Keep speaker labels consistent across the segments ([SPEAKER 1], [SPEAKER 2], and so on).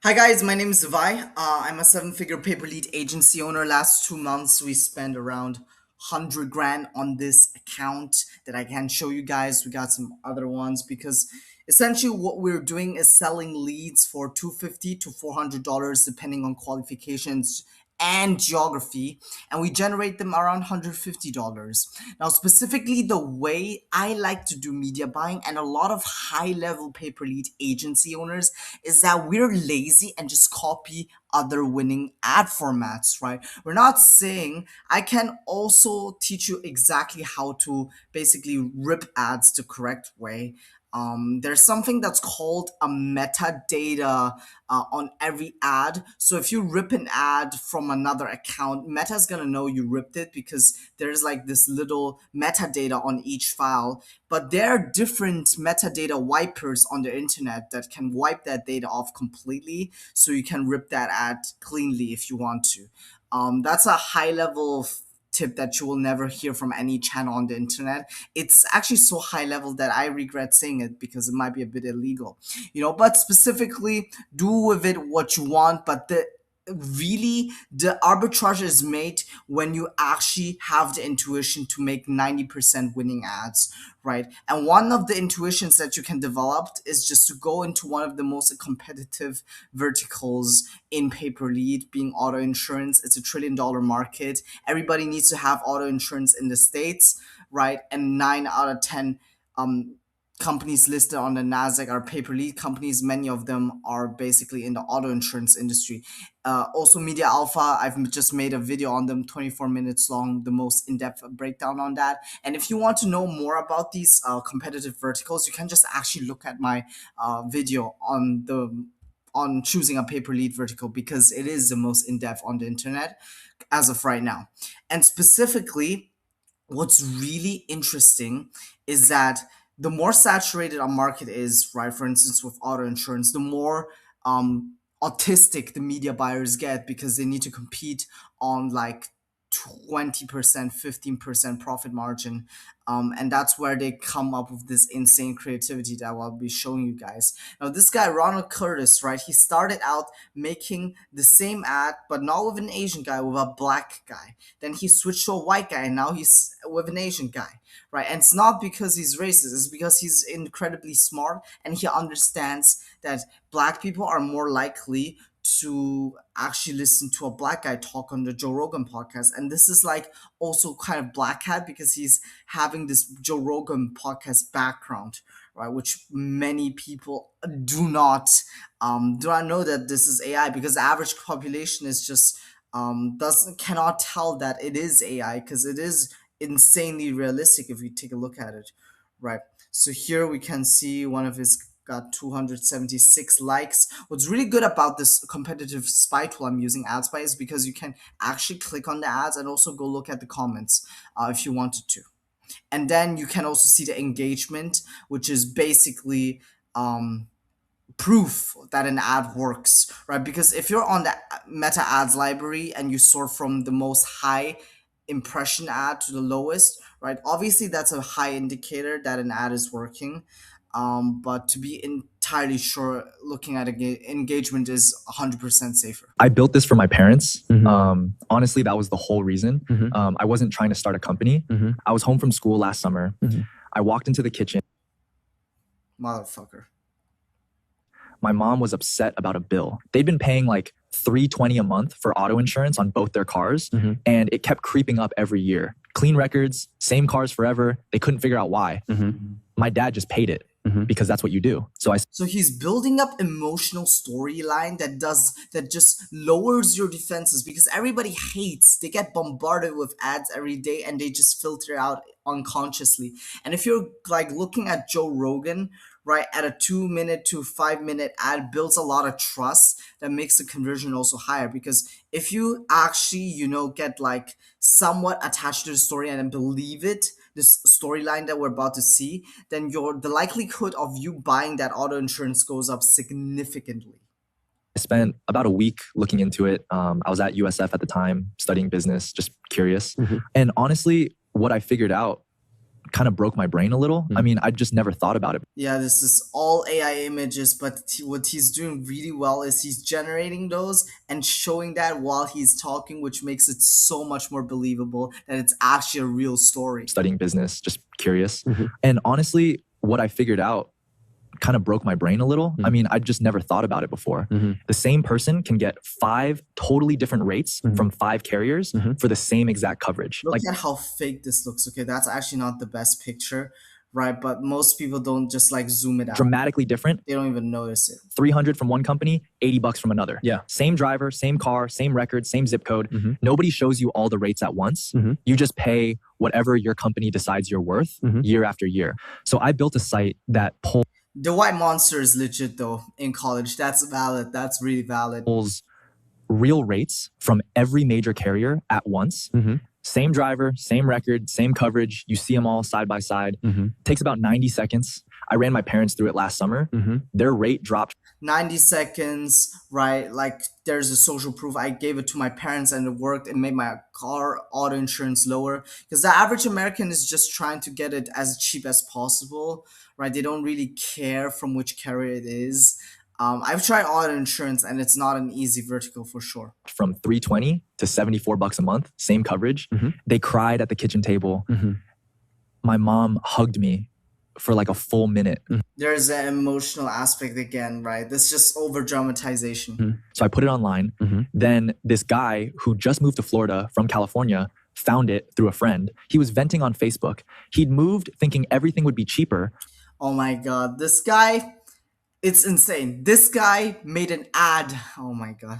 [SPEAKER 1] Hi guys, my name is Vi. I'm a seven-figure paper lead agency owner. Last 2 months, we spent around 100 grand on this account that I can show you guys. We got some other ones because essentially what we're doing is selling leads for $250 to $400 depending on qualifications and geography, and we generate them around $150. Now, specifically, the way I like to do media buying and a lot of high level pay per lead agency owners is that we're lazy and just copy other winning ad formats, right? We're not saying I can also teach you exactly how to basically rip ads the correct way. There's something that's called a metadata on every ad. So if you rip an ad from another account, Meta's gonna know you ripped it because there's like this little metadata on each file. But there are different metadata wipers on the internet that can wipe that data off completely, so you can rip that ad cleanly if you want to. That's a high level tip that you will never hear from any channel on the internet. It's actually so high level that I regret saying it because it might be a bit illegal, but specifically do with it what you want. But the arbitrage is made when you actually have the intuition to make 90% winning ads, right? And one of the intuitions that you can develop is just to go into one of the most competitive verticals in pay per lead, being auto insurance. It's $1 trillion market. Everybody needs to have auto insurance in the States, right? And 9 out of 10 um, companies listed on the Nasdaq are pay per lead companies. Many of them are basically in the auto insurance industry. Also, Media Alpha, I've just made a video on them, 24 minutes long, the most in-depth breakdown on that. And if you want to know more about these competitive verticals, you can just actually look at my video on choosing a pay per lead vertical, because it is the most in-depth on the internet as of right now. And specifically, what's really interesting is that the more saturated a market is, right? For instance, with auto insurance, the more autistic the media buyers get because they need to compete on like 20%, 15% profit margin. And that's where they come up with this insane creativity that I'll be showing you guys. Now, this guy, Ronald Curtis, right? He started out making the same ad, but not with an Asian guy, with a black guy. Then he switched to a white guy, and now he's with an Asian guy, right? And it's not because he's racist, it's because he's incredibly smart and he understands that black people are more likely to actually listen to a black guy talk on the Joe Rogan podcast. And this is like also kind of black hat because he's having this Joe Rogan podcast background, right? Which many people do not know that this is AI, because the average population is just doesn't cannot tell that it is AI, because it is insanely realistic if we take a look at it, right? So here we can see one of his got 276 likes. What's really good about this competitive spy tool I'm using, AdSpy, is because you can actually click on the ads and also go look at the comments if you wanted to. And then you can also see the engagement, which is basically proof that an ad works, right? Because if you're on the meta ads library and you sort from the most high impression ad to the lowest, right? Obviously, that's a high indicator that an ad is working. But to be entirely sure, looking at engagement is 100% safer.
[SPEAKER 2] I built this for my parents. Honestly, that was the whole reason. I wasn't trying to start a company. I was home from school last summer. I walked into the kitchen.
[SPEAKER 1] Motherfucker.
[SPEAKER 2] My mom was upset about a bill. They'd been paying like $320 a month for auto insurance on both their cars, and it kept creeping up every year. Clean records, same cars forever. They couldn't figure out why. My dad just paid it because that's what you do.
[SPEAKER 1] So he's building up emotional storyline that just lowers your defenses, because everybody hates, they get bombarded with ads every day and they just filter out unconsciously. And if you're like looking at Joe Rogan, right, at a 2 minute to 5 minute ad, builds a lot of trust that makes the conversion also higher. Because if you actually get like somewhat attached to the story and then believe it, this storyline that we're about to see, then the likelihood of you buying that auto insurance goes up significantly.
[SPEAKER 2] I spent about a week looking into it. I was at USF at the time, studying business, just curious. And honestly, what I figured out kind of broke my brain a little. I mean, I just never thought about it.
[SPEAKER 1] Yeah, this is all AI images, but what he's doing really well is he's generating those and showing that while he's talking, which makes it so much more believable that it's actually a real story.
[SPEAKER 2] Studying business, just curious. And honestly, what I figured out kind of broke my brain a little. I mean, I just never thought about it before. The same person can get 5 totally different rates from 5 carriers for the same exact coverage.
[SPEAKER 1] Look at how fake this looks. Okay, that's actually not the best picture, right? But most people don't just like zoom it out.
[SPEAKER 2] Dramatically different.
[SPEAKER 1] They don't even notice it.
[SPEAKER 2] 300 from one company, $80 from another. Yeah. Same driver, same car, same record, same zip code. Nobody shows you all the rates at once. You just pay whatever your company decides you're worth year after year. So I built a site that
[SPEAKER 1] The white monster is legit though in college. That's valid. That's really valid.
[SPEAKER 2] pulls real rates from every major carrier at once. Same driver, same record, same coverage. You see them all side by side. Takes about 90 seconds. I ran my parents through it last summer. Their rate dropped
[SPEAKER 1] 90 seconds, right? Like there's a social proof. I gave it to my parents and it worked. It made my car auto insurance lower because the average American is just trying to get it as cheap as possible, right? They don't really care from which carrier it is. I've tried auto insurance and it's not an easy vertical for sure.
[SPEAKER 2] from $320 to $74 a month, same coverage. They cried at the kitchen table. My mom hugged me for like a full minute.
[SPEAKER 1] There's an emotional aspect again, right? This just over dramatization.
[SPEAKER 2] So I put it online. Then this guy who just moved to Florida from California found it through a friend. He was venting on Facebook. He'd moved thinking everything would be cheaper.
[SPEAKER 1] Oh my god, this guy, it's insane. This guy made an ad. Oh my god.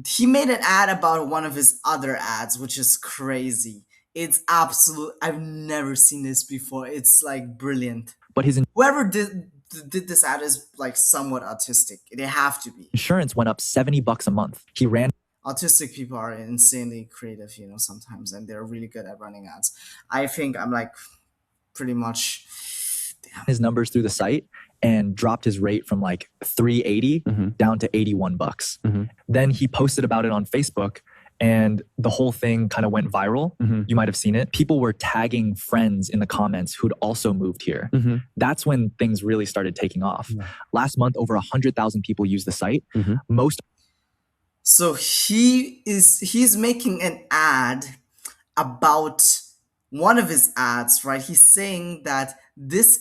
[SPEAKER 1] He made an ad about one of his other ads, which is crazy. It's absolute. I've never seen this before. It's like brilliant.
[SPEAKER 2] But his
[SPEAKER 1] Whoever did this ad is like somewhat autistic. They have to be.
[SPEAKER 2] insurance went up $70 a month. He ran
[SPEAKER 1] Autistic people are insanely creative, you know, sometimes, and they're really good at running ads. I think I'm like pretty much. Damn.
[SPEAKER 2] his numbers through the site and dropped his rate from like 380 down to $81. Then he posted about it on Facebook and the whole thing kind of went viral. You might have seen it. People were tagging friends in the comments who'd also moved here. That's when things really started taking off. Last month, over 100,000 people used the site. Most
[SPEAKER 1] So he's making an ad about one of his ads, right? He's saying that this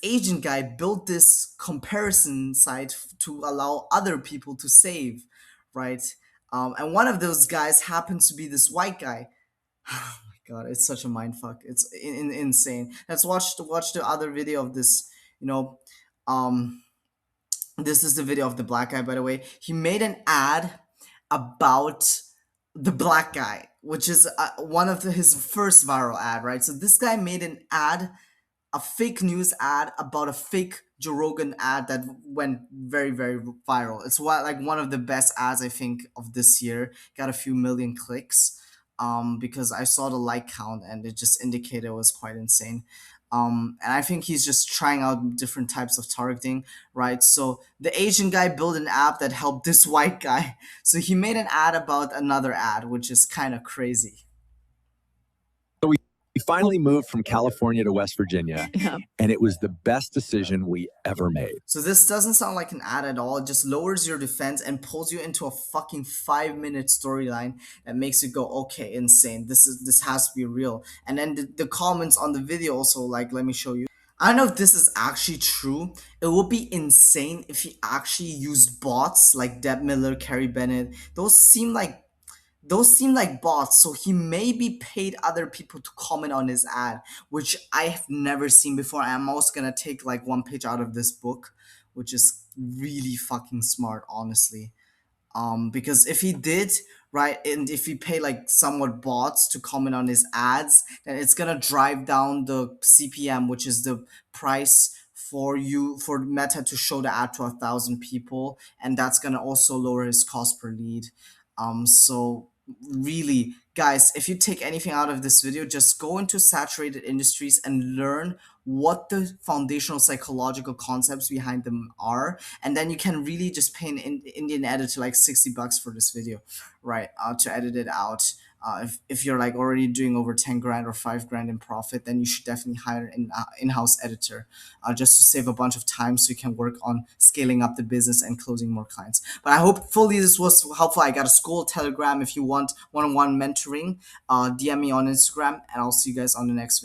[SPEAKER 1] agent guy built this comparison site to allow other people to save, right? And one of those guys happens to be this white guy. Oh my god, it's such a mind fuck. It's insane. Let's watch the other video of this. You know, this is the video of the black guy, by the way. He made an ad about the black guy, which is one of his first viral ad, right? So this guy made an ad, a fake news ad about a fake Joe Rogan ad that went very, very viral. It's like one of the best ads I think of this year. Got a few million clicks because I saw the like count and it just indicated it was quite insane. And I think he's just trying out different types of targeting, right? So the Asian guy built an app that helped this white guy. So he made an ad about another ad, which is kind of crazy.
[SPEAKER 3] We finally moved from California to West Virginia, and it was the best decision we ever made.
[SPEAKER 1] So this doesn't sound like an ad at all. It just lowers your defense and pulls you into a fucking 5-minute storyline that makes you go, okay, insane. This has to be real. And then the comments on the video also, like, let me show you. I don't know if this is actually true. It would be insane if he actually used bots like Deb Miller, Carrie Bennett. Those seem like bots, so he maybe paid other people to comment on his ad, which I have never seen before. I'm also gonna take like one page out of this book, which is really fucking smart, honestly. Because if he did, right, and if he paid like somewhat bots to comment on his ads, then it's gonna drive down the CPM, which is the price for Meta to show the ad to 1,000 people, and that's gonna also lower his cost per lead. So really, guys, if you take anything out of this video, just go into saturated industries and learn what the foundational psychological concepts behind them are, and then you can really just pay an Indian editor like $60 for this video, right, to edit it out. If you're like already doing over 10 grand or 5 grand in profit, then you should definitely hire an in-house editor, just to save a bunch of time so you can work on scaling up the business and closing more clients. But I hope fully this was helpful. I got a Skool Telegram. If you want one-on-one mentoring, DM me on Instagram, and I'll see you guys on the next video.